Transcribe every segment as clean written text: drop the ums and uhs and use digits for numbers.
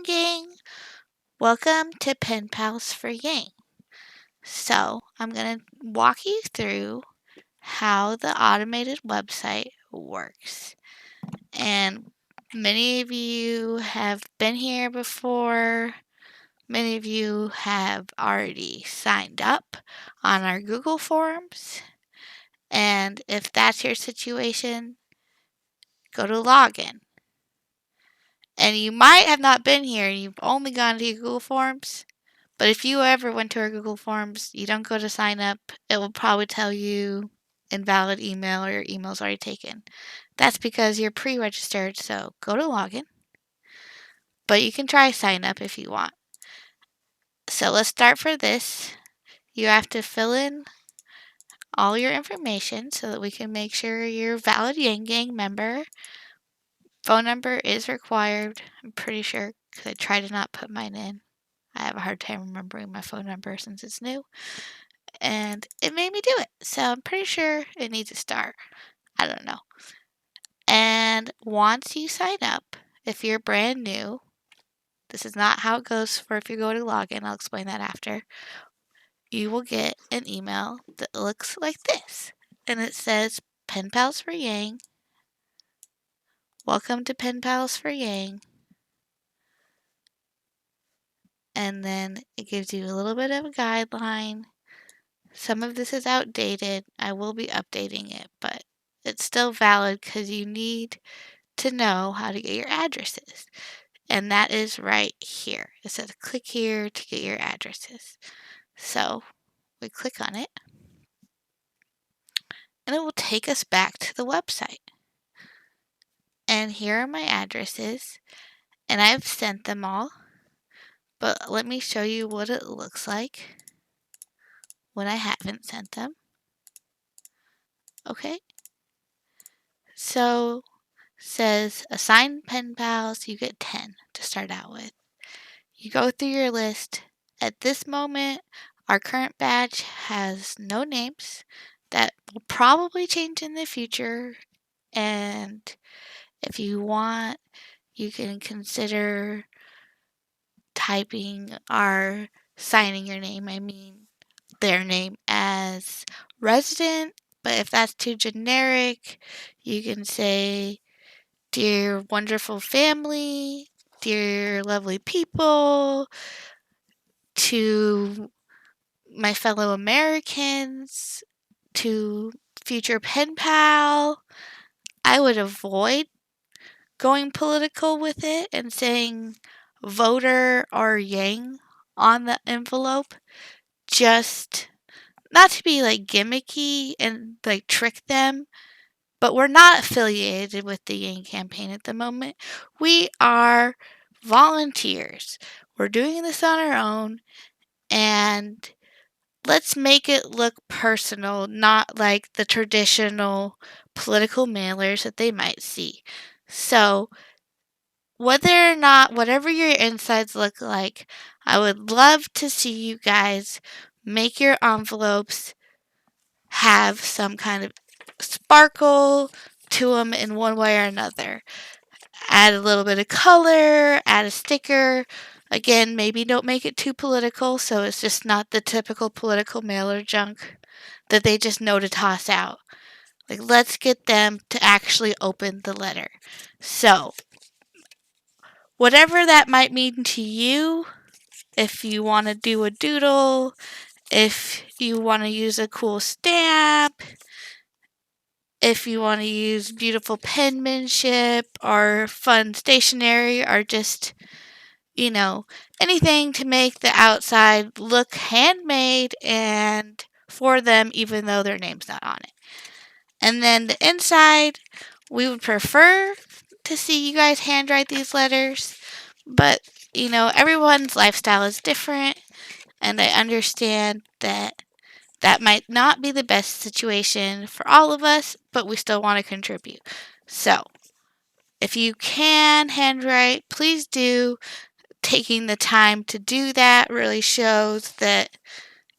Gang. Welcome to Pen Pals for Yang. So, I'm going to walk you through how the automated website works. And many of you have been here before. Many of you have already signed up on our Google Forms. And if that's your situation, go to login. And you might have not been here and you've only gone to Google Forms. But if you ever went to our Google Forms, you don't go to sign up, it will probably tell you invalid email or your email's already taken. That's because you're pre-registered, so go to login. But you can try sign up if you want. So let's start for this. You have to fill in all your information so that we can make sure you're a valid Yang Gang member. Phone number is required, I'm pretty sure, because I try to not put mine in. I have a hard time remembering my phone number since it's new. And it made me do it. So I'm pretty sure it needs a star. I don't know. And once you sign up, if you're brand new, this is not how it goes for if you go to login. I'll explain that after. You will get an email that looks like this. And it says, Pen Pals for Yang. Welcome to Pen Pals for Yang. And then it gives you a little bit of a guideline. Some of this is outdated. I will be updating it, but it's still valid because you need to know how to get your addresses. And that is right here. It says click here to get your addresses. So we click on it and it will take us back to the website. And here are my addresses and I've sent them all. But let me show you what it looks like when I haven't sent them. Okay. So says assign pen pals, you get 10 to start out with. You go through your list. At this moment, our current badge has no names. That will probably change in the future. And if you want, you can consider signing your name, their name as resident. But if that's too generic, you can say, Dear wonderful family, dear lovely people, to my fellow Americans, to future pen pal. I would avoid going political with it and saying voter or Yang on the envelope, just not to be like gimmicky and like trick them. But we're not affiliated with the Yang campaign at the moment. We are volunteers. We're doing this on our own, and let's make it look personal, not like the traditional political mailers that they might see. So, whatever your insides look like, I would love to see you guys make your envelopes have some kind of sparkle to them in one way or another. Add a little bit of color, add a sticker. Again, maybe don't make it too political so it's just not the typical political mailer junk that they just know to toss out. Like, let's get them to actually open the letter. So, whatever that might mean to you, if you want to do a doodle, if you want to use a cool stamp, if you want to use beautiful penmanship or fun stationery or just, anything to make the outside look handmade and for them even though their name's not on it. And then the inside, we would prefer to see you guys handwrite these letters, but everyone's lifestyle is different and I understand that might not be the best situation for all of us, but we still want to contribute. So, if you can handwrite, please do. Taking the time to do that really shows that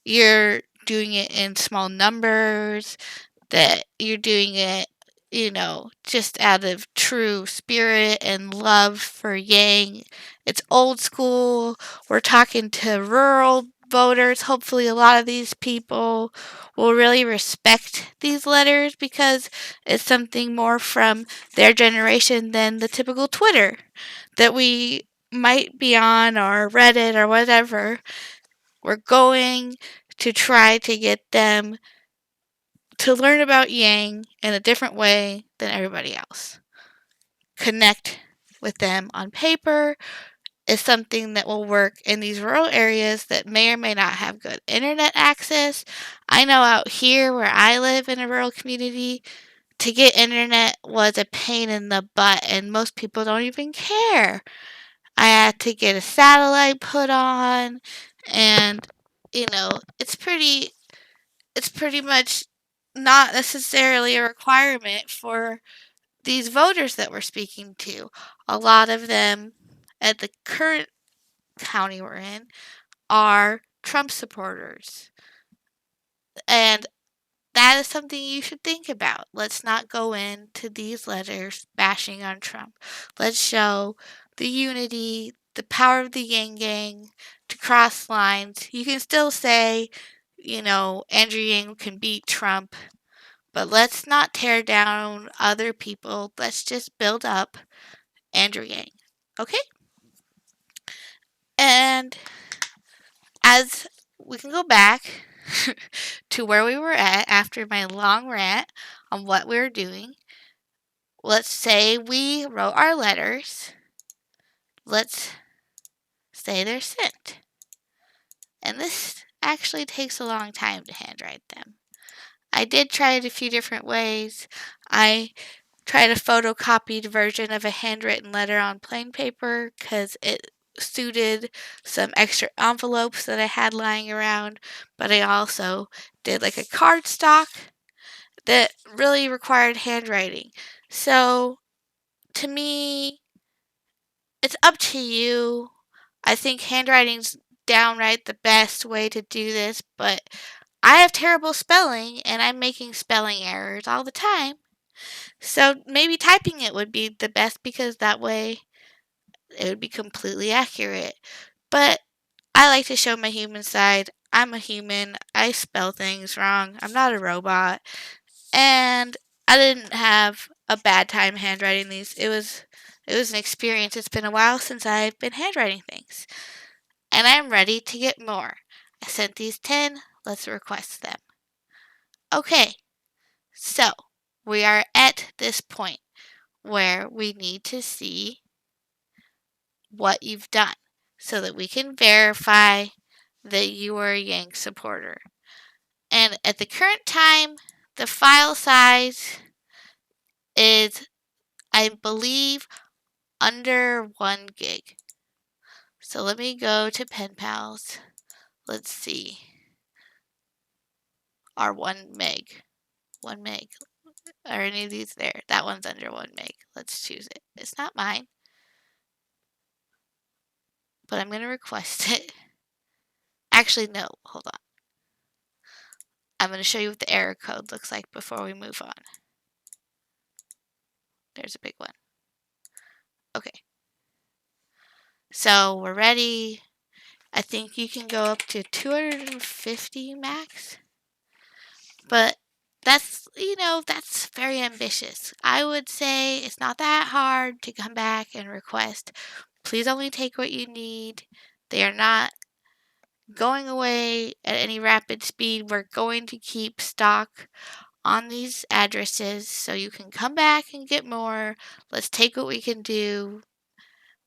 you're doing it in small numbers, that you're doing it, just out of true spirit and love for Yang. It's old school. We're talking to rural voters. Hopefully, a lot of these people will really respect these letters because it's something more from their generation than the typical Twitter that we might be on, or Reddit or whatever. We're going to try to get them to learn about Yang in a different way than everybody else. Connect with them on paper is something that will work in these rural areas that may or may not have good internet access. I know out here where I live in a rural community, to get internet was a pain in the butt, and most people don't even care. I had to get a satellite put on, and it's pretty much not necessarily a requirement for these voters that we're speaking to. A lot of them at the current county we're in are Trump supporters. And that is something you should think about. Let's not go into these letters bashing on Trump. Let's show the unity, the power of the Yang Gang to cross lines. You can still say, Andrew Yang can beat Trump, but let's not tear down other people. Let's just build up Andrew Yang. Okay? And as we can go back to where we were at after my long rant on what we were doing. Let's say we wrote our letters. Let's say they're sent. And this actually takes a long time to handwrite them. I did try it a few different ways. I tried a photocopied version of a handwritten letter on plain paper because it suited some extra envelopes that I had lying around, but I also did like a cardstock that really required handwriting. So, to me, it's up to you. I think handwriting's downright the best way to do this, but I have terrible spelling and I'm making spelling errors all the time. So maybe typing it would be the best because that way it would be completely accurate. But I like to show my human side. I'm a human. I spell things wrong. I'm not a robot. And I didn't have a bad time handwriting these. It was an experience. It's been a while since I've been handwriting things. And I'm ready to get more. I sent these 10. Let's request them. Okay. So, we are at this point where we need to see what you've done so that we can verify that you are a Yang supporter. And at the current time, the file size is, I believe, under 1 gig. So let me go to PenPals. Let's see. Our 1 meg. 1 meg. Are any of these there? That one's under 1 meg. Let's choose it. It's not mine, but I'm going to request it. Actually, no. Hold on. I'm going to show you what the error code looks like before we move on. There's a big one. Okay. So we're ready. I think you can go up to 250 max. But that's very ambitious. I would say it's not that hard to come back and request. Please only take what you need. They are not going away at any rapid speed. We're going to keep stock on these addresses so you can come back and get more. Let's take what we can do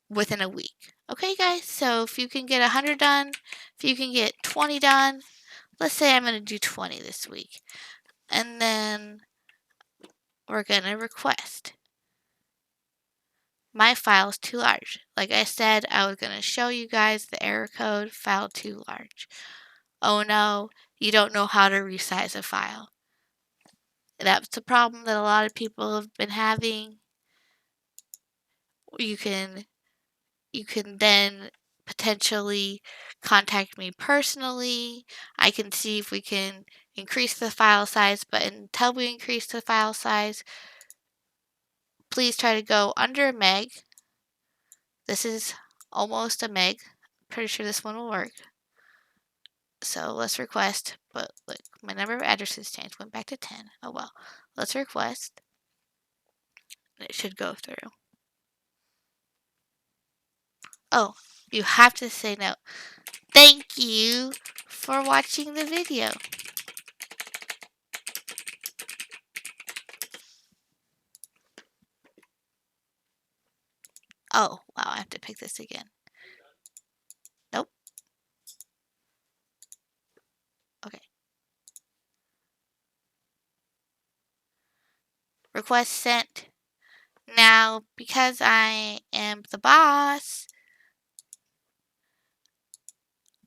within a week. Okay, guys? So if you can get 100 done, if you can get 20 done, let's say I'm going to do 20 this week. And then we're going to request. My file is too large. Like I said, I was going to show you guys the error code, file too large. Oh no, you don't know how to resize a file. That's the problem that a lot of people have been having. You can then potentially contact me personally. I can see if we can increase the file size, but until we increase the file size, please try to go under a meg. This is almost a meg. Pretty sure this one will work. So let's request, but look, my number of addresses changed, went back to 10. Oh well. Let's request. And it should go through. Oh, you have to say no. Thank you for watching the video. Oh, wow, I have to pick this again. Nope. Okay. Request sent. Now, because I am the boss,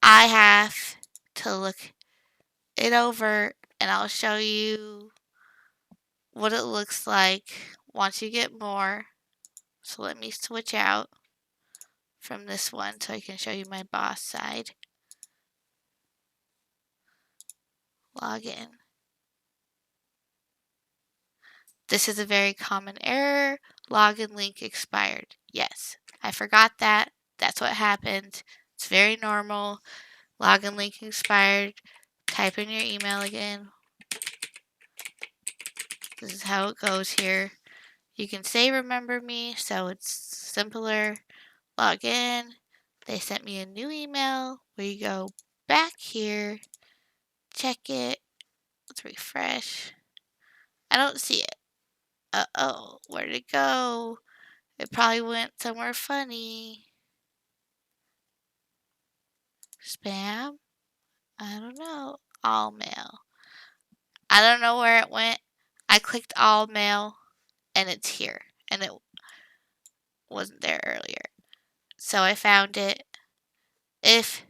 I have to look it over and I'll show you what it looks like once you get more. So let me switch out from this one so I can show you my boss side. Log in. This is a very common error. Login link expired. Yes, I forgot that. That's what happened. It's very normal. Login link expired. Type in your email again. This is how it goes here. You can say remember me, so it's simpler. Log in. They sent me a new email where you go back here, check it. Let's refresh. I don't see it. Uh-oh, where did it go? It probably went somewhere funny. Spam? I don't know. All mail. I don't know where it went. I clicked all mail and it's here. And it wasn't there earlier. So I found it. If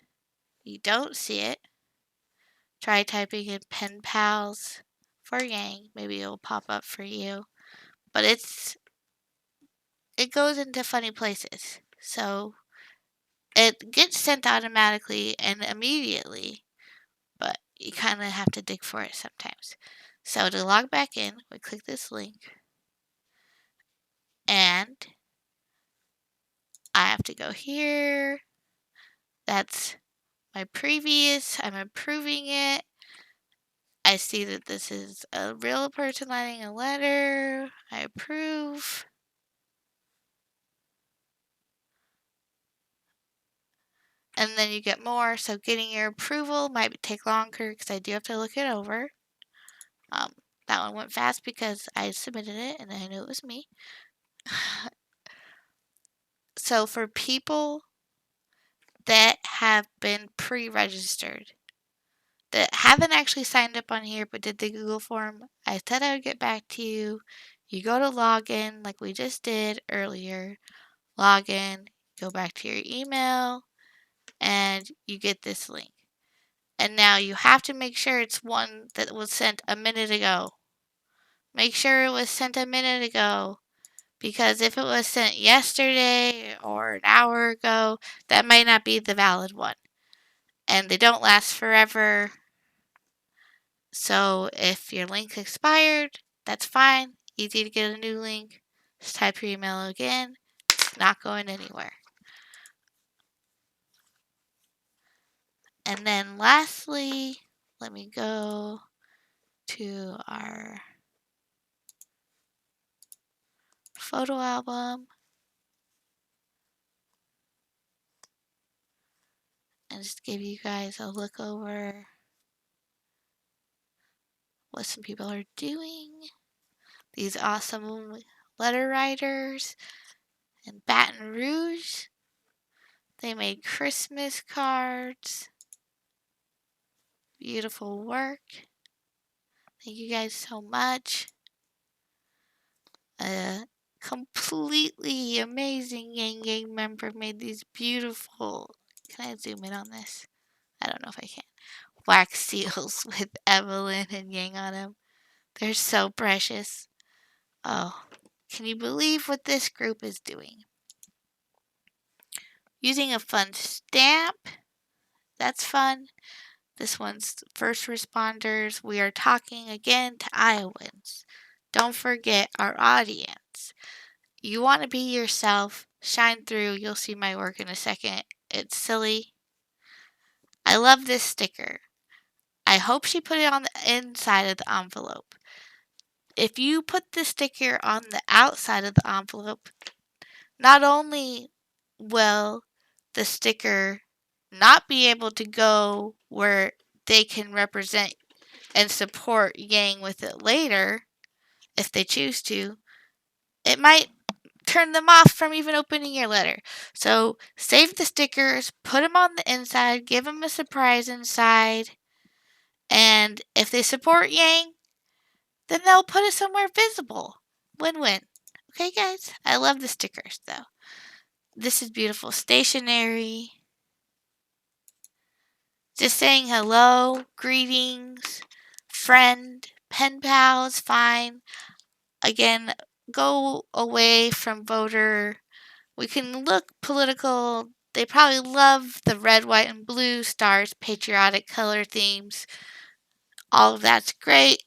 you don't see it, try typing in PenPalsForYang. Maybe it'll pop up for you. But it goes into funny places. So it gets sent automatically and immediately, but you kind of have to dig for it sometimes. So to log back in, we click this link and I have to go here. That's my previous. I'm approving it. I see that this is a real person writing a letter. I approve. And then you get more. So getting your approval might take longer because I do have to look it over. That one went fast because I submitted it and I knew it was me. So for people that have been pre-registered, that haven't actually signed up on here but did the Google form, I said I would get back to you. You go to login like we just did earlier. Login, go back to your email, and you get this link. And now you have to make sure it's one that was sent a minute ago. Make sure it was sent a minute ago. Because if it was sent yesterday or an hour ago, that might not be the valid one. And they don't last forever. So if your link expired, that's fine. Easy to get a new link. Just type your email again. It's not going anywhere. And then lastly, let me go to our photo album and just give you guys a look over what some people are doing. These awesome letter writers in Baton Rouge. They made Christmas cards. Beautiful work. Thank you guys so much. A completely amazing Yang Gang member made these beautiful. Can I zoom in on this? I don't know if I can. Wax seals with Evelyn and Yang on them. They're so precious. Oh, can you believe what this group is doing? Using a fun stamp. That's fun. This one's first responders. We are talking again to Iowans. Don't forget our audience. You want to be yourself. Shine through. You'll see my work in a second. It's silly. I love this sticker. I hope she put it on the inside of the envelope. If you put the sticker on the outside of the envelope, not only will the sticker not be able to go where they can represent and support Yang with it later, if they choose to, it might turn them off from even opening your letter. So save the stickers, put them on the inside, give them a surprise inside, and if they support Yang, then they'll put it somewhere visible. Win-win. Okay, guys? I love the stickers, though. This is beautiful stationery. Just saying hello, greetings, friend, pen pal is fine. Again, go away from voter. We can look political. They probably love the red, white, and blue stars, patriotic color themes. All of that's great.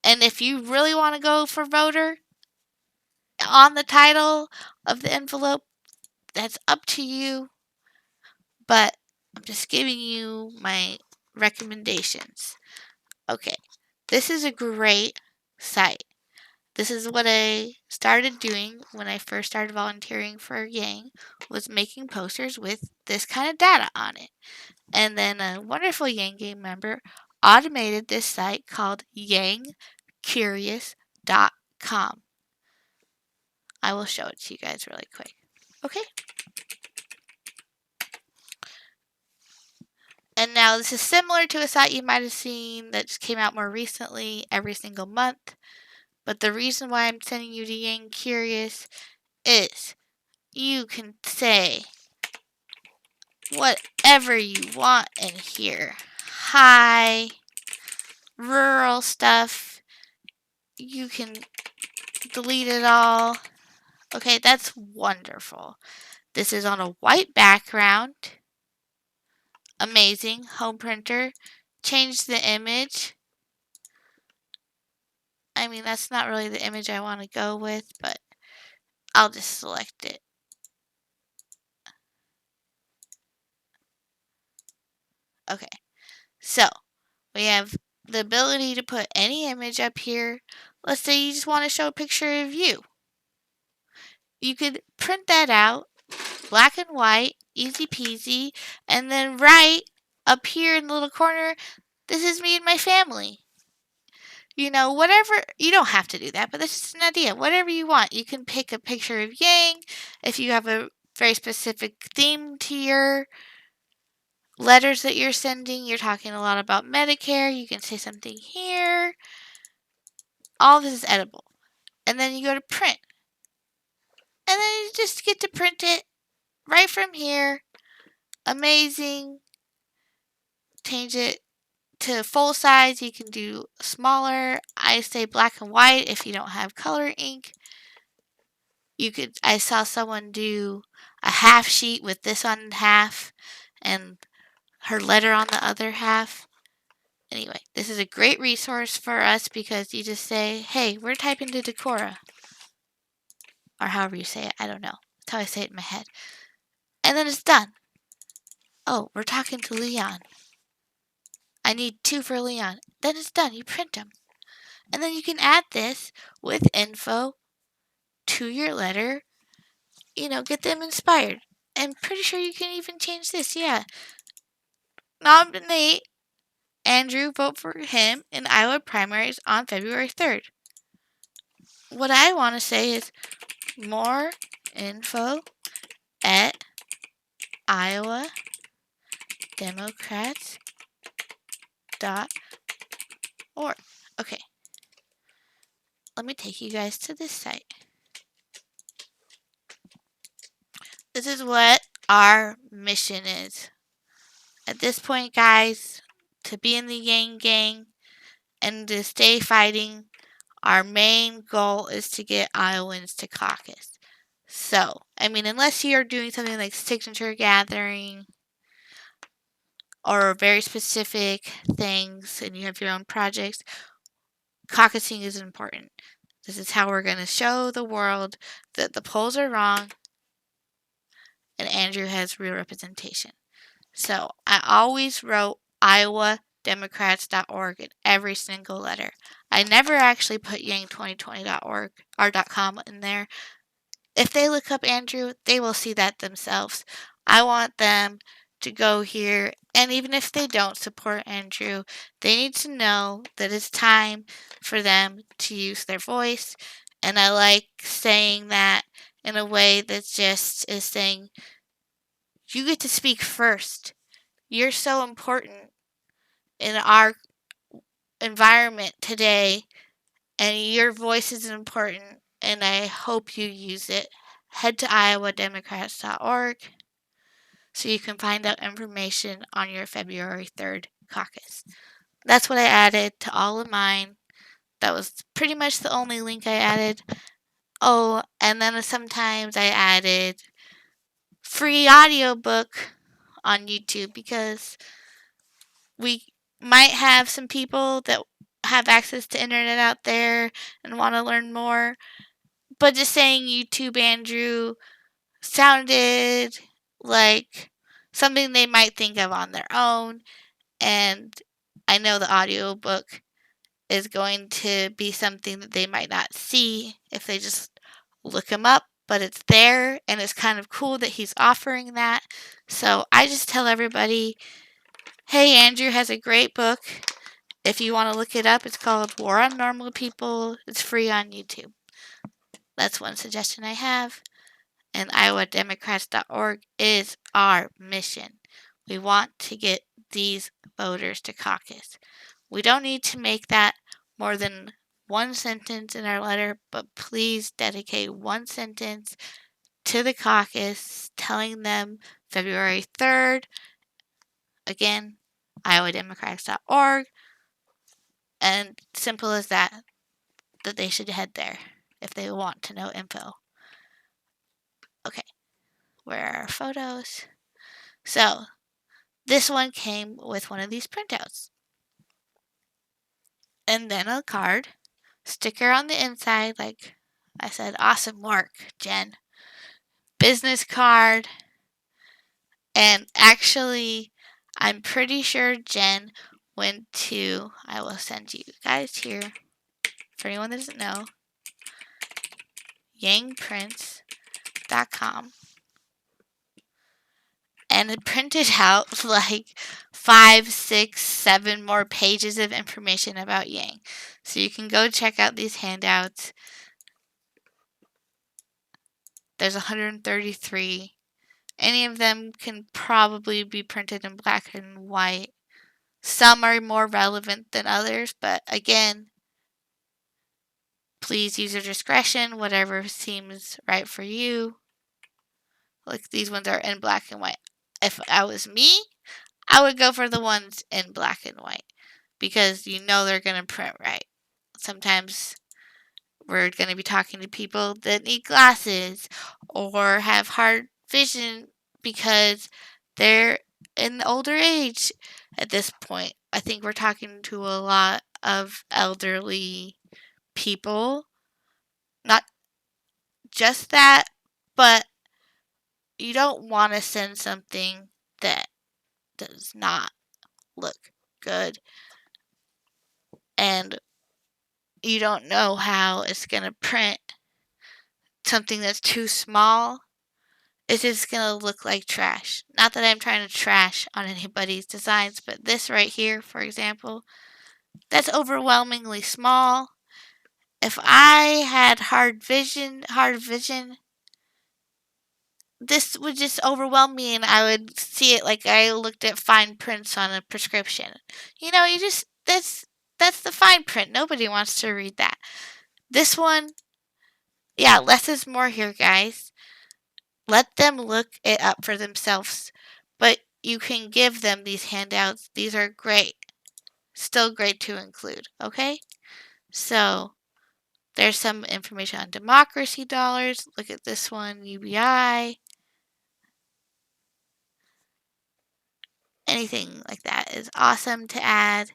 And if you really want to go for voter on the title of the envelope, that's up to you. But I'm just giving you my recommendations. Okay, this is a great site. This is what I started doing when I first started volunteering for Yang, was making posters with this kind of data on it. And then a wonderful Yang game member automated this site called yangcurious.com. I will show it to you guys really quick. Okay? And now this is similar to a site you might have seen that just came out more recently, every single month. But the reason why I'm sending you to Yang Curious is you can say whatever you want in here. Hi, rural stuff. You can delete it all. Okay, that's wonderful. This is on a white background. Amazing. Home printer. Change the image. I mean, that's not really the image I want to go with, but I'll just select it. Okay, so we have the ability to put any image up here. Let's say you just want to show a picture of you. You could print that out, black and white, easy peasy, and then write up here in the little corner, this is me and my family. You know, whatever, you don't have to do that, but this is an idea. Whatever you want. You can pick a picture of Yang if you have a very specific theme to your letters that you're sending. You're talking a lot about Medicare. You can say something here. All this is edible. And then you go to print. And then you just get to print it right from here. Amazing. Change it to full size. You can do smaller. I say black and white if you don't have color ink. I saw someone do a half sheet with this on half and her letter on the other half. Anyway, this is a great resource for us because you just say, hey, we're typing to Decorah. Or however you say it. I don't know. That's how I say it in my head. And then it's done. Oh, we're talking to Leon. I need 2 for Leon. Then it's done. You print them. And then you can add this with info to your letter. You know, get them inspired. I'm pretty sure you can even change this. Yeah. Nominate Andrew, vote for him in Iowa primaries on February 3rd. What I want to say is more info at Iowa Democrats.org. Okay. Let me take you guys to this site. This is what our mission is. At this point, guys, to be in the Yang Gang and to stay fighting, our main goal is to get Iowans to caucus. So, I mean, unless you're doing something like signature gathering or very specific things and you have your own projects, caucusing is important. This is how we're going to show the world that the polls are wrong and Andrew has real representation. So I always wrote iowodemocrats.org in every single letter. I never actually put yang2020.org or .com in there. If they look up Andrew, they will see that themselves. I want them to go here, and even if they don't support Andrew, they need to know that it's time for them to use their voice. And I like saying that in a way that just is saying, you get to speak first. You're so important in our environment today, and your voice is important, and I hope you use it. Head to iowodemocrats.org so you can find out information on your February 3rd caucus. That's what I added to all of mine. That was pretty much the only link I added. Oh, and then sometimes I added free audiobook on YouTube because we might have some people that have access to internet out there and want to learn more. But just saying YouTube Andrew sounded like something they might think of on their own. And I know the audiobook is going to be something that they might not see if they just look him up, but it's there and it's kind of cool that he's offering that. So I just tell everybody, hey, Andrew has a great book. If you want to look it up, it's called War on Normal People. It's free on YouTube. That's one suggestion I have. And iowodemocrats.org is our mission. We want to get these voters to caucus. We don't need to make that more than one sentence in our letter, but please dedicate one sentence to the caucus telling them February 3rd, again, iowodemocrats.org, and simple as that they should head there if they want to know info. Okay, where are our photos? So, this one came with one of these printouts. And then a card, sticker on the inside, like I said, awesome work, Jen. Business card, and actually, I'm pretty sure Jen went to, I will send you guys here, for anyone that doesn't know, yangprints.com. And it printed out like 5, 6, 7 more pages of information about Yang. So you can go check out these handouts. There's 133. Any of them can probably be printed in black and white. Some are more relevant than others, but again, please use your discretion, whatever seems right for you. Like these ones are in black and white. If I was me, I would go for the ones in black and white because you know they're going to print right. Sometimes we're going to be talking to people that need glasses or have hard vision because they're in older age at this point. I think we're talking to a lot of elderly people. Not just that, but you don't want to send something that does not look good. And you don't know how it's going to print. Something that's too small is just going to look like trash. Not that I'm trying to trash on anybody's designs, but this right here, for example, that's overwhelmingly small. If I had hard vision, this would just overwhelm me and I would see it like I looked at fine prints on a prescription. You know, that's the fine print. Nobody wants to read that. This one, yeah, less is more here, guys. Let them look it up for themselves. But you can give them these handouts. These are great. Still great to include, okay? So, there's some information on democracy dollars. Look at this one, UBI. Anything like that is awesome to add.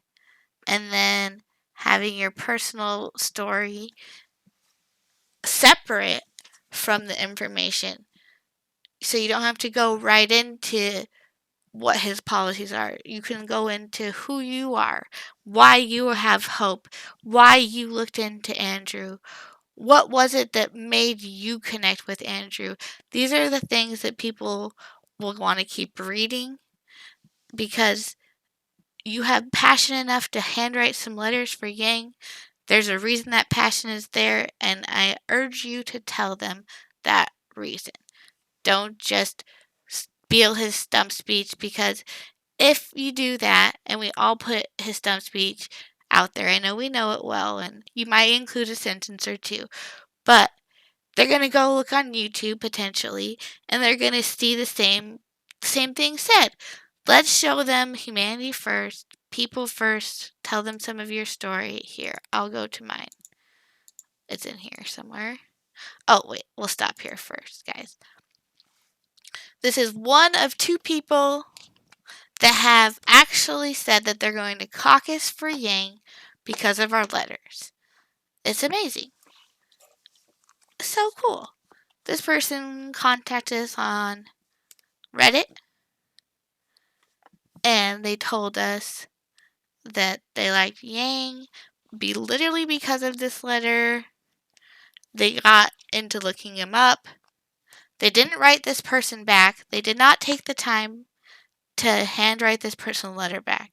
And then having your personal story. separate from the information. So you don't have to go right into what his policies are. You can go into who you are, why you have hope, why you looked into Andrew. What was it that made you connect with Andrew? These are the things that people will want to keep reading because you have passion enough to handwrite some letters for Yang. There's a reason that passion is there, and I urge you to tell them that reason. Don't just spiel his stump speech, because if you do that and we all put his stump speech out there, I know we know it well, and you might include a sentence or two, but they're going to go look on YouTube potentially, and they're going to see the same thing said. Let's show them humanity first, people first. Tell them some of your story. Here, I'll go to mine. It's in here somewhere. Oh, wait, we'll stop here first, guys. This is one of two people that have actually said that they're going to caucus for Yang because of our letters. It's amazing. So cool. This person contacted us on Reddit, and they told us that they liked Yang literally because of this letter. They got into looking him up. They didn't write this person back. They did not take the time to handwrite this person a letter back.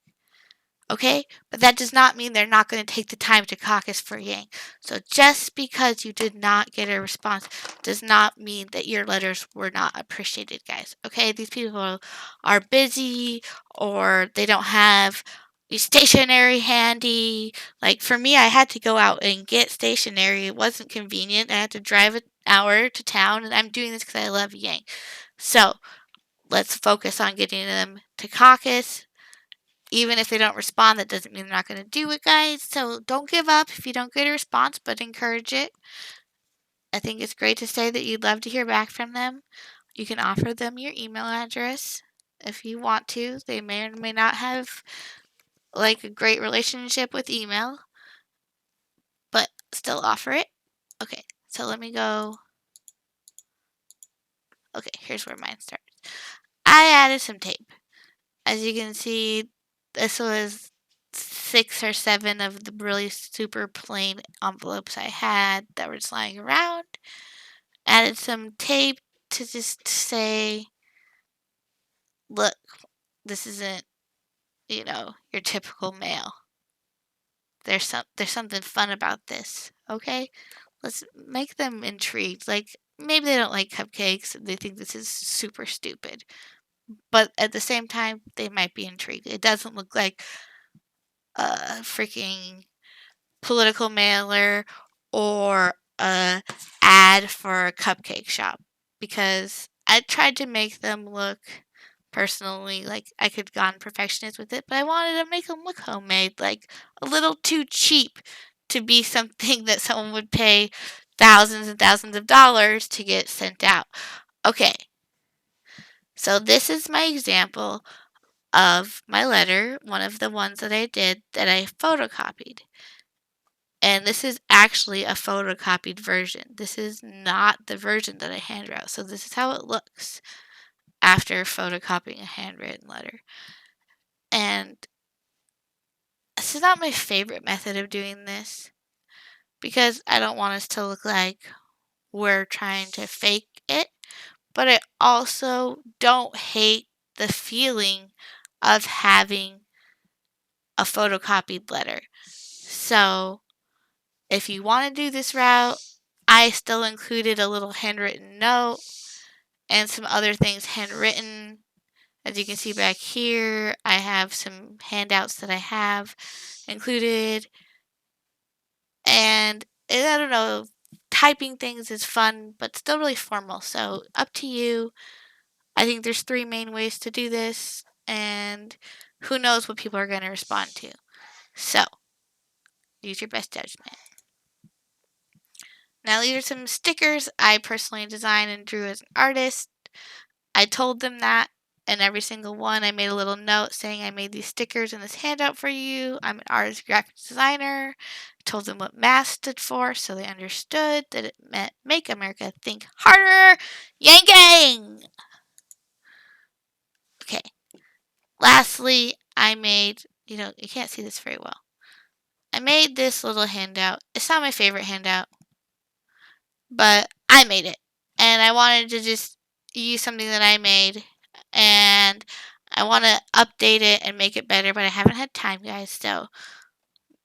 Okay? But that does not mean they're not going to take the time to caucus for Yang. So just because you did not get a response does not mean that your letters were not appreciated, guys. Okay? These people are busy, or they don't have stationery handy. Like for me, I had to go out and get stationery. It wasn't convenient. I had to drive an hour to town, and I'm doing this because I love Yang. So let's focus on getting them to caucus. Even if they don't respond, that doesn't mean they're not going to do it, guys. So don't give up if you don't get a response, but encourage it. I think it's great to say that you'd love to hear back from them. You can offer them your email address if you want to. They may or may not have like a great relationship with email, but still offer it. Okay, so let me go. Okay, here's where mine starts. I added some tape. As you can see, this was 6 or 7 of the really super plain envelopes I had that were just lying around. Added some tape to just say, look, this isn't, your typical mail. There's something fun about this, okay? Let's make them intrigued. Like, maybe they don't like cupcakes and they think this is super stupid. But at the same time, they might be intrigued. It doesn't look like a freaking political mailer or a ad for a cupcake shop, because I tried to make them look personally like I could gone perfectionist with it, but I wanted to make them look homemade, like a little too cheap to be something that someone would pay thousands and thousands of dollars to get sent out. Okay, so this is my example of my letter, one of the ones that I did that I photocopied. And this is actually a photocopied version. This is not the version that I handwrote. So this is how it looks after photocopying a handwritten letter. And this is not my favorite method of doing this, because I don't want us to look like we're trying to fake it. But I also don't hate the feeling of having a photocopied letter. So if you want to do this route, I still included a little handwritten note and some other things handwritten. As you can see back here, I have some handouts that I have included. And I don't know, typing things is fun, but still really formal. So up to you. I think there's 3 main ways to do this, and who knows what people are going to respond to. So use your best judgment. Now these are some stickers I personally designed and drew as an artist. I told them that, And every single one, I made a little note saying I made these stickers and this handout for you. I'm an artist graphic designer. I told them what MASS stood for so they understood that it meant Make America Think Harder. Yang gang! Okay. Lastly, I made, you can't see this very well. I made this little handout. It's not my favorite handout, but I made it. And I wanted to just use something that I made, and I want to update it and make it better, but I haven't had time, guys, so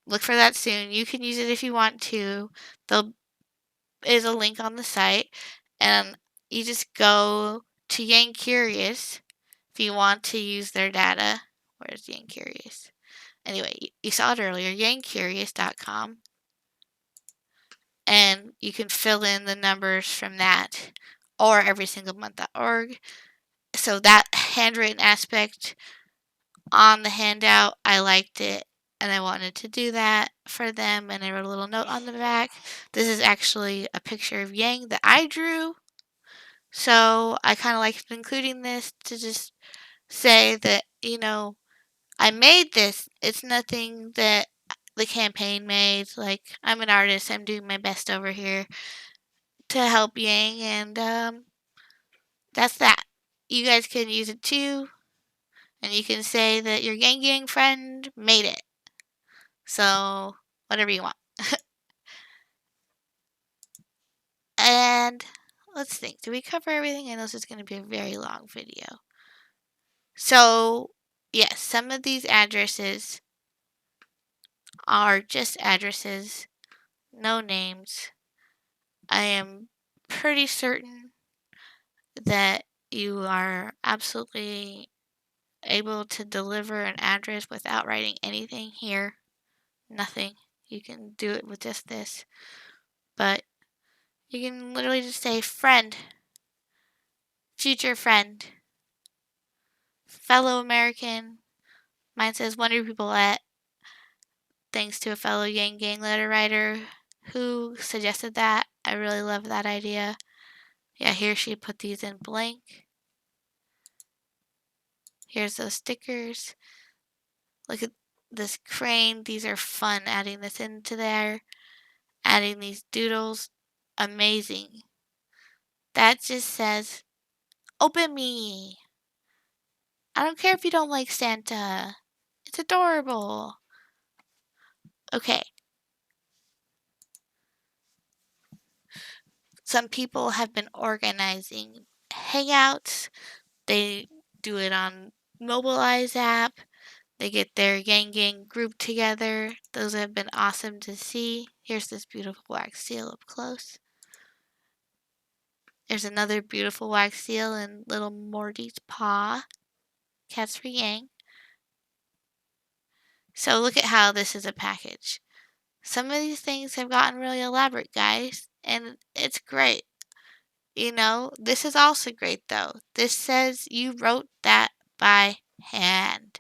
look for that soon. You can use it if you want to. There is a link on the site, and you just go to Yang Curious if you want to use their data. Where's Yang Curious? Anyway, you saw it earlier, yangcurious.com, and you can fill in the numbers from that, or everysinglemonth.org. So that handwritten aspect on the handout, I liked it, and I wanted to do that for them, and I wrote a little note on the back. This is actually a picture of Yang that I drew, so I kind of liked including this to just say that, I made this. It's nothing that the campaign made. Like, I'm an artist. I'm doing my best over here to help Yang, and that's that. You guys can use it too, and you can say that your Yang Gang friend made it. So, whatever you want. And let's think. Did we cover everything? I know this is going to be a very long video. So, yes, some of these addresses are just addresses, no names. I am pretty certain that you are absolutely able to deliver an address without writing anything here. Nothing. You can do it with just this. But you can literally just say friend, future friend, fellow American. Mine says Wonder People at, thanks to a fellow Yang Gang letter writer who suggested that. I really love that idea. Yeah, here she put these in blank. Here's those stickers. Look at this crane. These are fun, adding this into there. Adding these doodles. Amazing. That just says, open me. I don't care if you don't like Santa. It's adorable. Okay. Some people have been organizing hangouts. They do it on Mobilize app. They get their Yang Gang group together. Those have been awesome to see. Here's this beautiful wax seal up close. There's another beautiful wax seal in little Morty's paw. Cats for Yang. So look at how this is a package. Some of these things have gotten really elaborate, guys, and it's great. This is also great though. This says you wrote that by hand.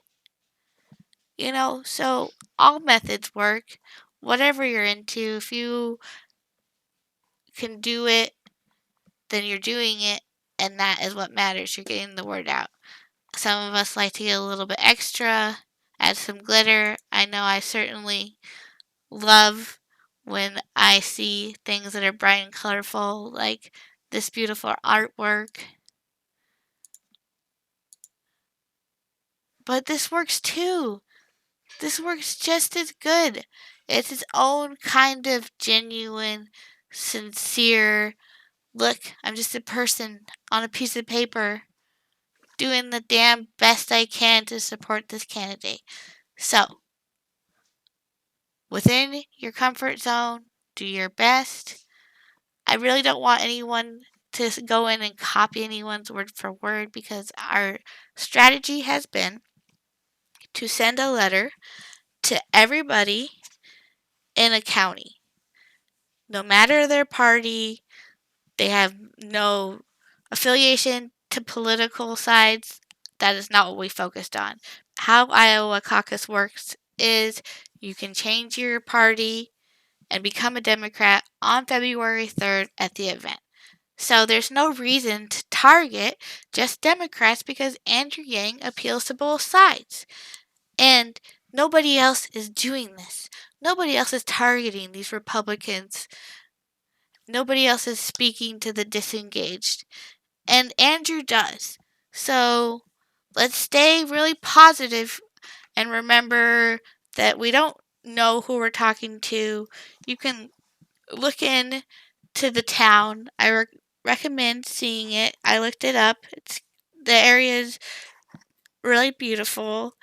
So all methods work. Whatever you're into, if you can do it, then you're doing it, and that is what matters. You're getting the word out. Some of us like to get a little bit extra, add some glitter. I know I certainly love when I see things that are bright and colorful, like this beautiful artwork. But this works too. This works just as good. It's its own kind of genuine, sincere, look, I'm just a person on a piece of paper doing the damn best I can to support this candidate. So, within your comfort zone, do your best. I really don't want anyone to go in and copy anyone's word for word, because our strategy has been to send a letter to everybody in a county. No matter their party, they have no affiliation to political sides. That is not what we focused on. How Iowa caucus works is you can change your party and become a Democrat on February 3rd at the event. So there's no reason to target just Democrats because Andrew Yang appeals to both sides. And nobody else is doing this. Nobody else is targeting these Republicans. Nobody else is speaking to the disengaged. And Andrew does. So let's stay really positive and remember that we don't know who we're talking to. You can look in to the town. I recommend seeing it. I looked it up. The area is really beautiful,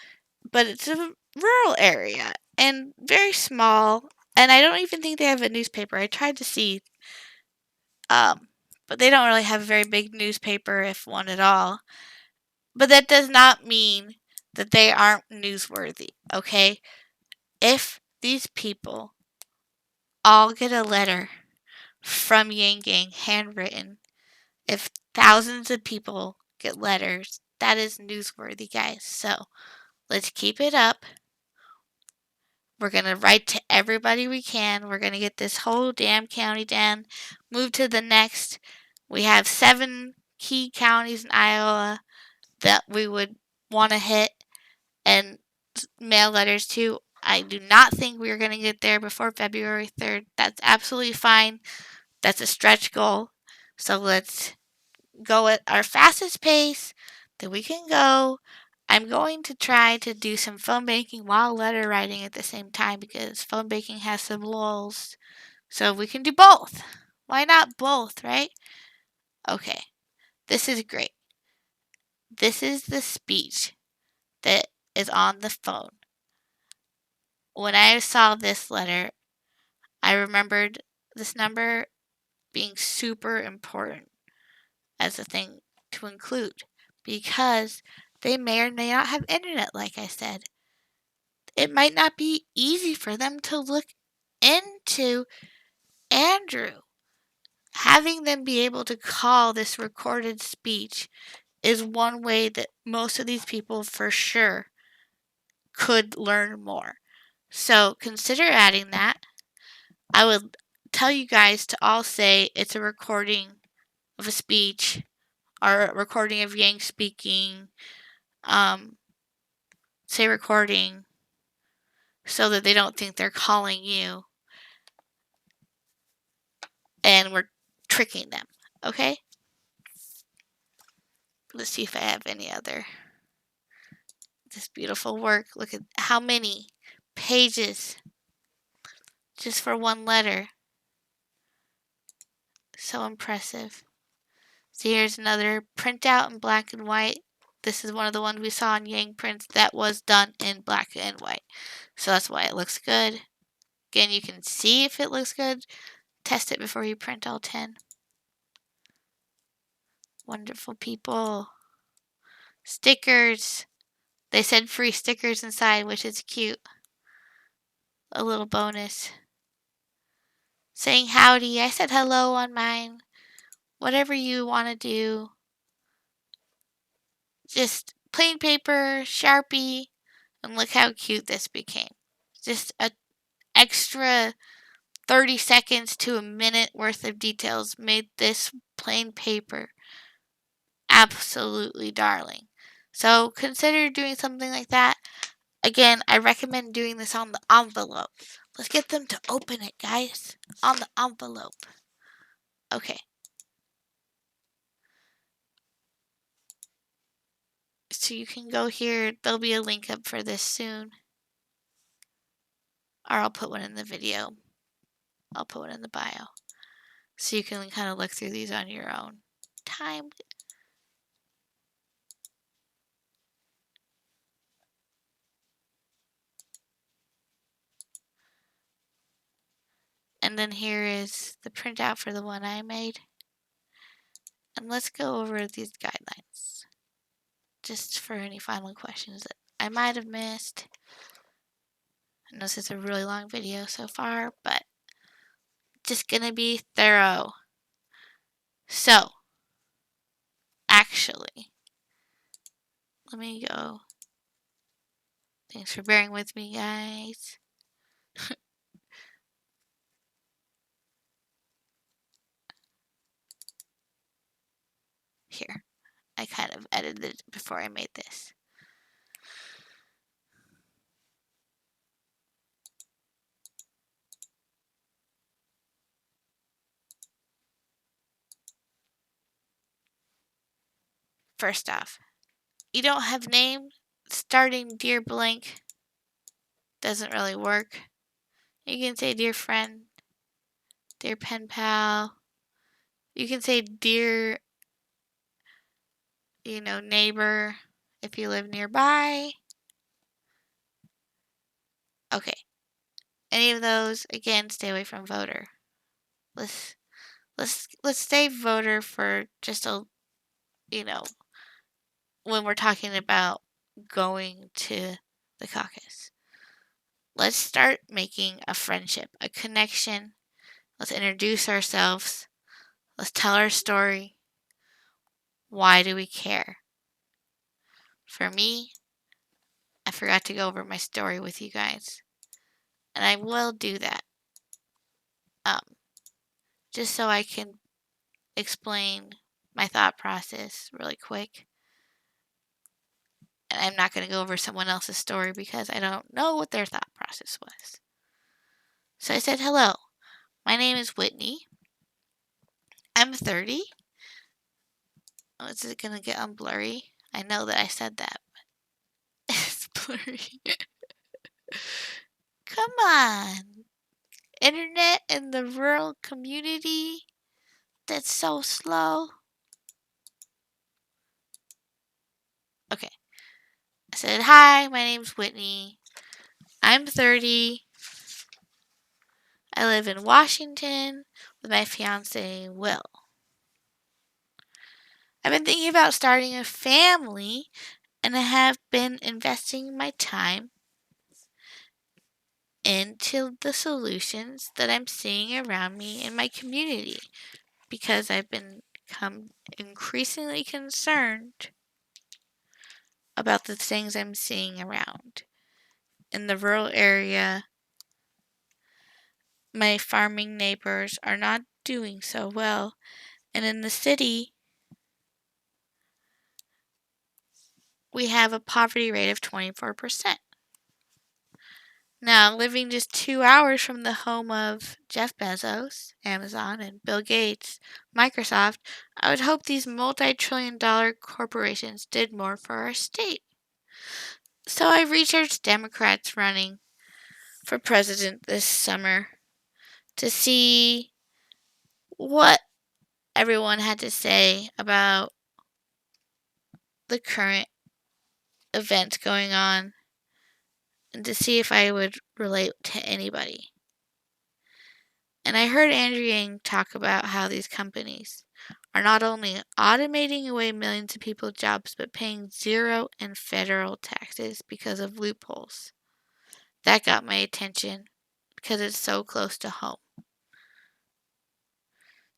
but it's a rural area and very small. And I don't even think they have a newspaper. I tried to see, but they don't really have a very big newspaper, if one at all. But that does not mean that they aren't newsworthy, okay? If these people all get a letter from Yang Gang handwritten, if thousands of people get letters, that is newsworthy, guys. So let's keep it up. We're going to write to everybody we can. We're going to get this whole damn county down, move to the next. We have 7 key counties in Iowa that we would want to hit and mail letters to. I do not think we are going to get there before February 3rd. That's absolutely fine. That's a stretch goal. So let's go at our fastest pace that we can go. I'm going to try to do some phone banking while letter writing at the same time because phone banking has some lulls. So we can do both. Why not both, right? Okay, this is great. This is the speech that is on the phone. When I saw this letter, I remembered this number being super important as a thing to include because they may or may not have internet, like I said. It might not be easy for them to look into Andrew. Having them be able to call this recorded speech is one way that most of these people for sure could learn more. So consider adding that. I would tell you guys to all say it's a recording of a speech or a recording of Yang speaking. Say recording so that they don't think they're calling you and we're tricking them. Okay? Let's see if I have any other. This beautiful work. Look at how many pages just for one letter. So impressive. So here's another printout in black and white. This is one of the ones we saw in Yang prints that was done in black and white. So that's why it looks good. Again, you can see if it looks good. Test it before you print all 10. Wonderful people. Stickers. They said free stickers inside, which is cute. A little bonus. Saying howdy. I said hello on mine. Whatever you want to do. Just plain paper, Sharpie, and look how cute this became. Just an extra 30 seconds to a minute worth of details made this plain paper absolutely darling. So consider doing something like that. Again, I recommend doing this on the envelope. Let's get them to open it, guys. On the envelope. Okay. So you can go here. There'll be a link up for this soon. Or I'll put one in the video. I'll put one in the bio. So you can kind of look through these on your own time. And then here is the printout for the one I made. And let's go over these guidelines. Just for any final questions that I might have missed. I know this is a really long video so far, but just gonna be thorough. So, actually, let me go. Thanks for bearing with me, guys. Here. I kind of edited it before I made this. First off, you don't have name. Starting dear blank doesn't really work. You can say dear friend, dear pen pal. You can say dear, neighbor if you live nearby. Okay. Any of those, again, stay away from voter. Let's say voter for just you know, when we're talking about going to the caucus. Let's start making a friendship, a connection. Let's introduce ourselves. Let's tell our story. Why do we care? For me, I forgot to go over my story with you guys. And I will do that. Just so I can explain my thought process really quick. And I'm not going to go over someone else's story because I don't know what their thought process was. So I said, hello, my name is Whitney. I'm 30. Oh, is it going to get unblurry? I know that I said that, but it's blurry. Come on. Internet in the rural community? That's so slow. Okay. I said, hi, my name's Whitney. I'm 30. I live in Washington with my fiance, Will. I've been thinking about starting a family and I have been investing my time into the solutions that I'm seeing around me in my community because I've become increasingly concerned about the things I'm seeing around. In the rural area, my farming neighbors are not doing so well, and in the city, we have a poverty rate of 24%. Now, living just 2 hours from the home of Jeff Bezos, Amazon, and Bill Gates, Microsoft, I would hope these multi-trillion-dollar corporations did more for our state. So I researched Democrats running for president this summer to see what everyone had to say about the current events going on and to see if I would relate to anybody. And I heard Andrew Yang talk about how these companies are not only automating away millions of people's jobs, but paying zero in federal taxes because of loopholes. That got my attention because it's so close to home.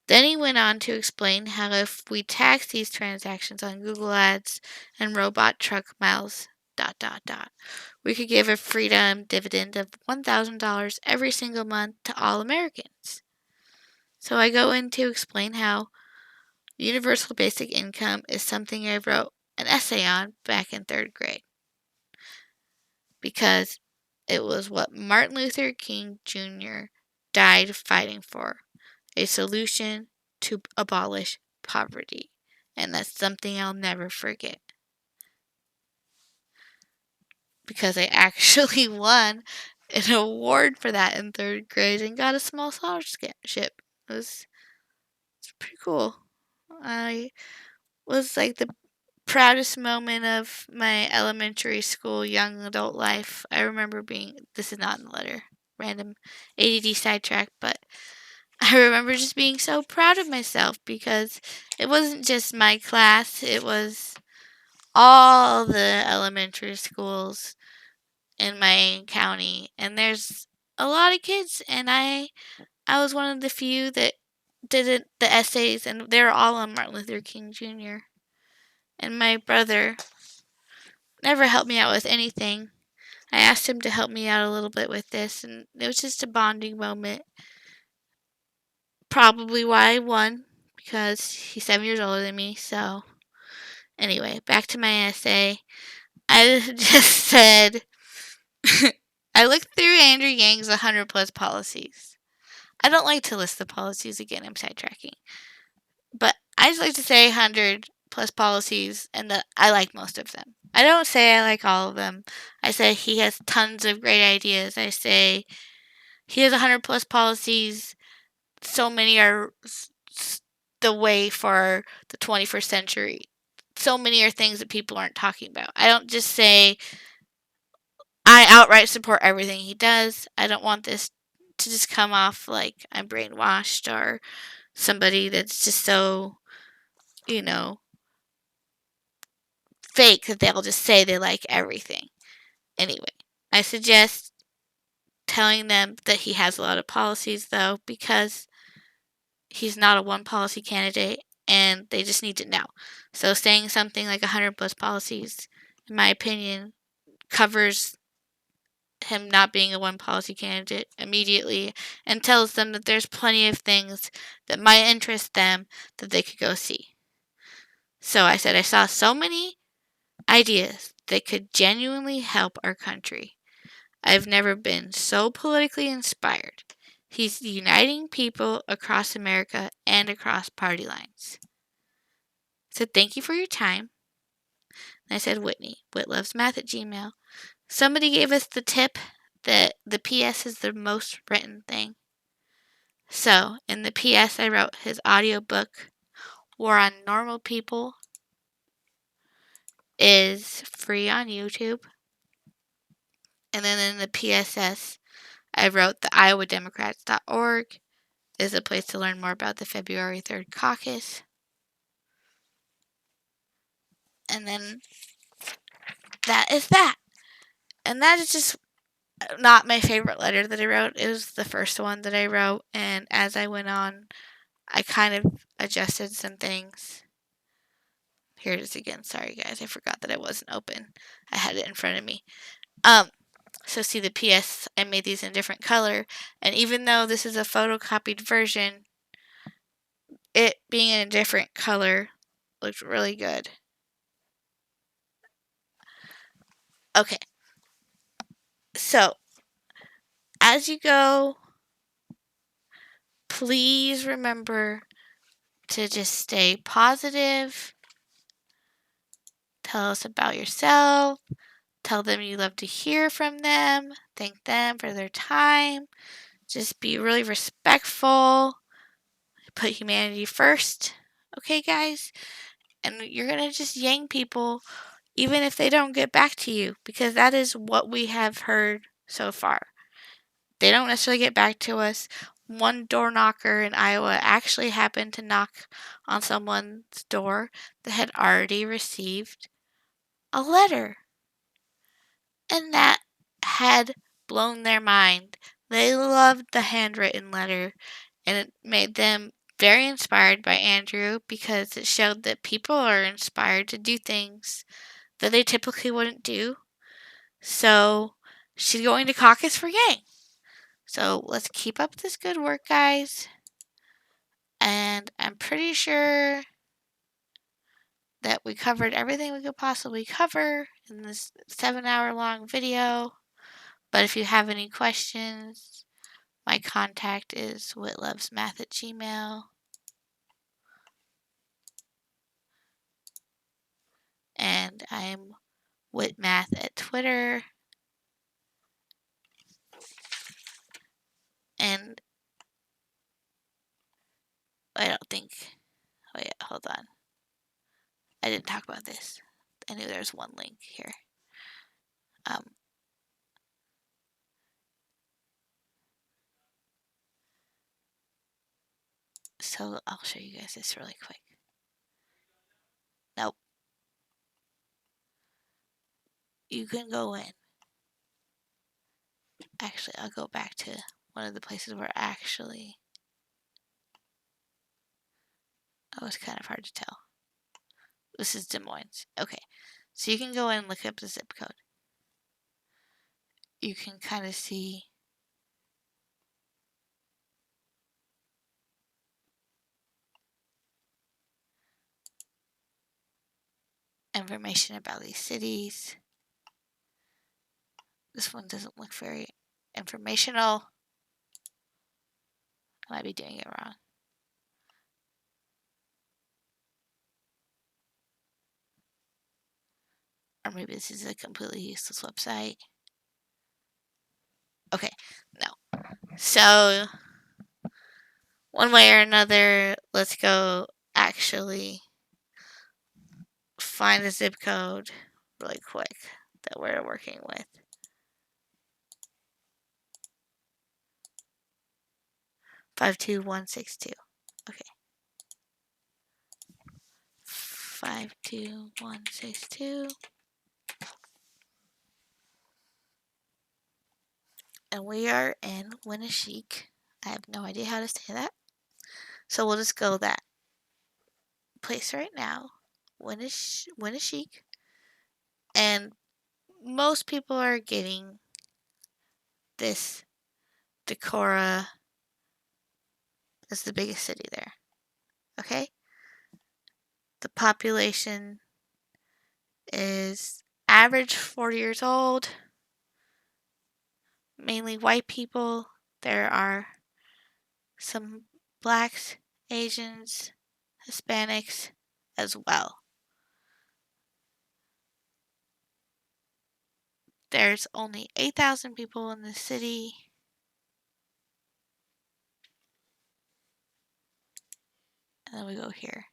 Then he went on to explain how if we tax these transactions on Google Ads and robot truck miles, we could give a freedom dividend of $1,000 every single month to all Americans. So I go in to explain how universal basic income is something I wrote an essay on back in 3rd grade because it was what Martin Luther King Jr. died fighting for, a solution to abolish poverty. And that's something I'll never forget. Because I actually won an award for that in 3rd grade and got a small scholarship. It's pretty cool. I was like the proudest moment of my elementary school young adult life. I remember this is not in the letter, random ADD sidetrack, but I remember just being so proud of myself because it wasn't just my class, it was all the elementary schools in my county, and there's a lot of kids, and I was one of the few that did the essays, and they were all on Martin Luther King Jr. And my brother never helped me out with anything. I asked him to help me out a little bit with this, and it was just a bonding moment. Probably why I won, because he's 7 years older than me, so. Anyway, back to my essay. I just said, I looked through Andrew Yang's 100 plus policies. I don't like to list the policies again, I'm sidetracking. But I just like to say 100 plus policies and that I like most of them. I don't say I like all of them. I say he has tons of great ideas. I say he has 100 plus policies. So many are the way for the 21st century. So many are things that people aren't talking about. I don't just say I outright support everything he does. I don't want this to just come off like I'm brainwashed or somebody that's just so, you know, fake that they'll just say they like everything. Anyway, I suggest telling them that he has a lot of policies, though, because he's not a one policy candidate and they just need to know. So saying something like 100 plus policies, in my opinion, covers him not being a one policy candidate immediately and tells them that there's plenty of things that might interest them that they could go see. So I said I saw so many ideas that could genuinely help our country. I've never been so politically inspired. He's uniting people across America and across party lines. So thank you for your time. And I said Whitney, whitlovesmath@gmail. Somebody gave us the tip that the PS is the most written thing. So in the PS I wrote his audiobook, War on Normal People, is free on YouTube. And then in the PSS I wrote the IowaDemocrats.org is a place to learn more about the February 3rd caucus. And then that is that. And that is just not my favorite letter that I wrote. It was the first one that I wrote. And as I went on, I kind of adjusted some things. Here it is again. Sorry, guys. I forgot that it wasn't open. I had it in front of me. So see the PS, I made these in a different color. And even though this is a photocopied version, it being in a different color looked really good. Okay. So, as you go, please remember to just stay positive. Tell us about yourself. Tell them you love to hear from them. Thank them for their time. Just be really respectful. Put humanity first. Okay, guys? And you're going to just yang people even if they don't get back to you, because that is what we have heard so far. They don't necessarily get back to us. One door knocker in Iowa actually happened to knock on someone's door that had already received a letter. And that had blown their mind. They loved the handwritten letter, and it made them very inspired by Andrew because it showed that people are inspired to do things that they typically wouldn't do. So she's going to caucus for Yang. So let's keep up this good work, guys. And I'm pretty sure that we covered everything we could possibly cover in this 7-hour long video. But if you have any questions, my contact is whitlovesmath@gmail. And I'm whitmath at Twitter. And I don't think, oh yeah, hold on. I didn't talk about this. I knew there was one link here. So I'll show you guys this really quick. Nope. You can go in. Actually, I'll go back to one of the places where actually, oh, it's kind of hard to tell. This is Des Moines. Okay. So you can go in and look up the zip code. You can kind of see information about these cities. This one doesn't look very informational. I might be doing it wrong. Or maybe this is a completely useless website. Okay, no. So, one way or another, let's go actually find the zip code really quick that we're working with. 52162. Okay. 52162. And we are in Winneshiek. I have no idea how to say that. So we'll just go that place right now. Winneshiek. And most people are getting this Decorah is the biggest city there. Okay? The population is average 40 years old, mainly white people. There are some blacks, Asians, Hispanics as well. There's only 8,000 people in the city. And then we go here.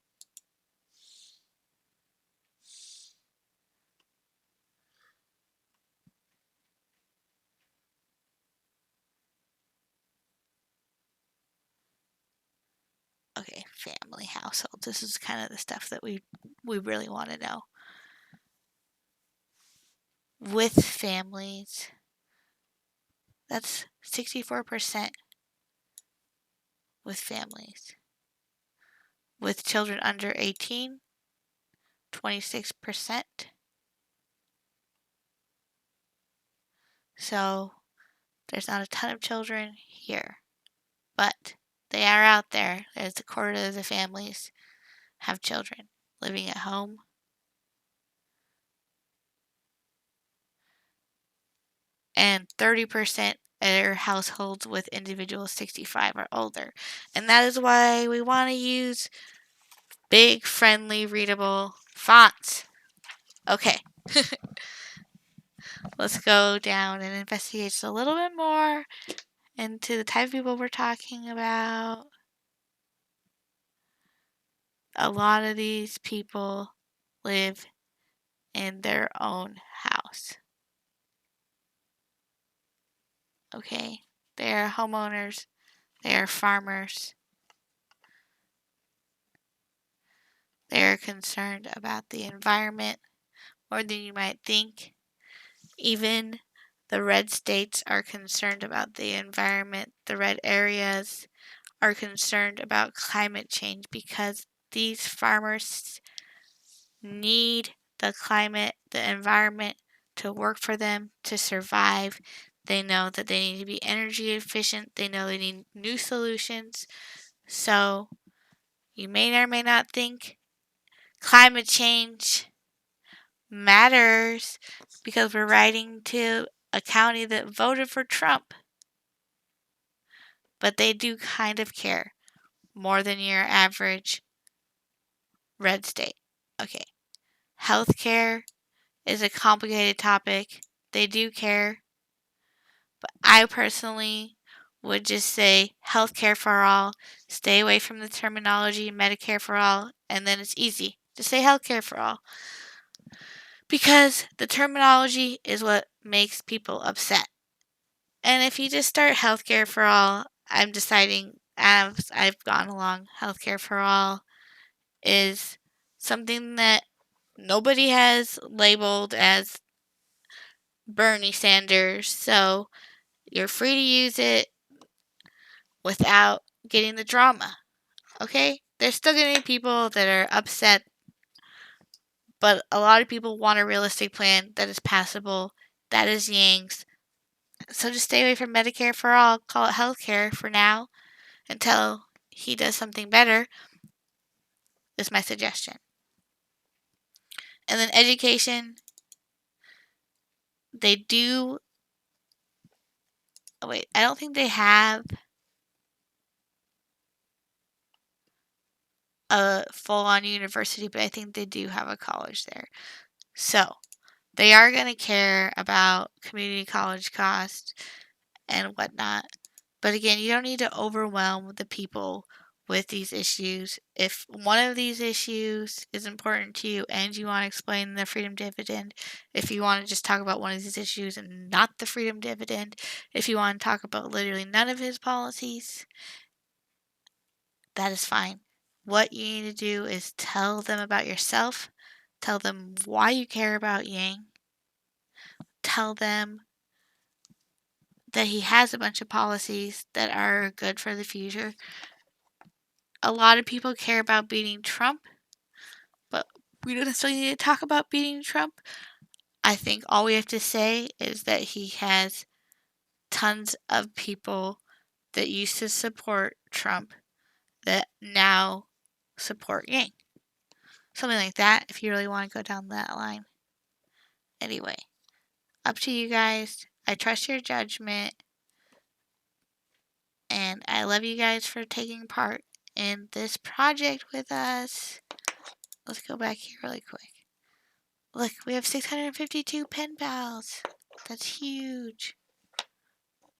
Okay, family household. This is kind of the stuff that we really want to know. With families, that's 64% with families. With children under 18, 26%. So there's not a ton of children here, but they are out there. There's a quarter of the families have children living at home. And 30% are households with individuals 65 or older. And that is why we want to use big, friendly, readable fonts. Okay. Let's go down and investigate just a little bit more into the type of people we're talking about. A lot of these people live in their own house. Okay? They are homeowners. They are farmers. They are concerned about the environment more than you might think. Even the red states are concerned about the environment. The red areas are concerned about climate change because these farmers need the climate, the environment to work for them, to survive. They know that they need to be energy efficient. They know they need new solutions. So you may or may not think climate change matters because we're writing to a county that voted for Trump. But they do kind of care more than your average red state. Okay. Healthcare is a complicated topic. They do care. But I personally would just say healthcare for all. Stay away from the terminology Medicare for all. And then it's easy. Just say healthcare for all. Because the terminology is what makes people upset. And if you just start healthcare for all, I'm deciding as I've gone along, healthcare for all is something that nobody has labeled as Bernie Sanders. So you're free to use it without getting the drama. Okay? There's still going to be people that are upset, but a lot of people want a realistic plan that is passable. That is Yang's. So just stay away from Medicare for all. Call it healthcare for now until he does something better, is my suggestion. And then education, they do. Oh, wait, I don't think they have a full-on university, but I think they do have a college there. So they are going to care about community college costs and whatnot. But again, you don't need to overwhelm the people with these issues. If one of these issues is important to you and you want to explain the freedom dividend, if you want to just talk about one of these issues and not the freedom dividend, if you want to talk about literally none of his policies, that is fine. What you need to do is tell them about yourself, tell them why you care about Yang, tell them that he has a bunch of policies that are good for the future. A lot of people care about beating Trump, but we don't necessarily need to talk about beating Trump. I think all we have to say is that he has tons of people that used to support Trump that now support Yang. Something like that, if you really want to go down that line. Anyway, up to you guys. I trust your judgment. And I love you guys for taking part in this project with us. Let's go back here really quick. Look, we have 652 pen pals. That's huge.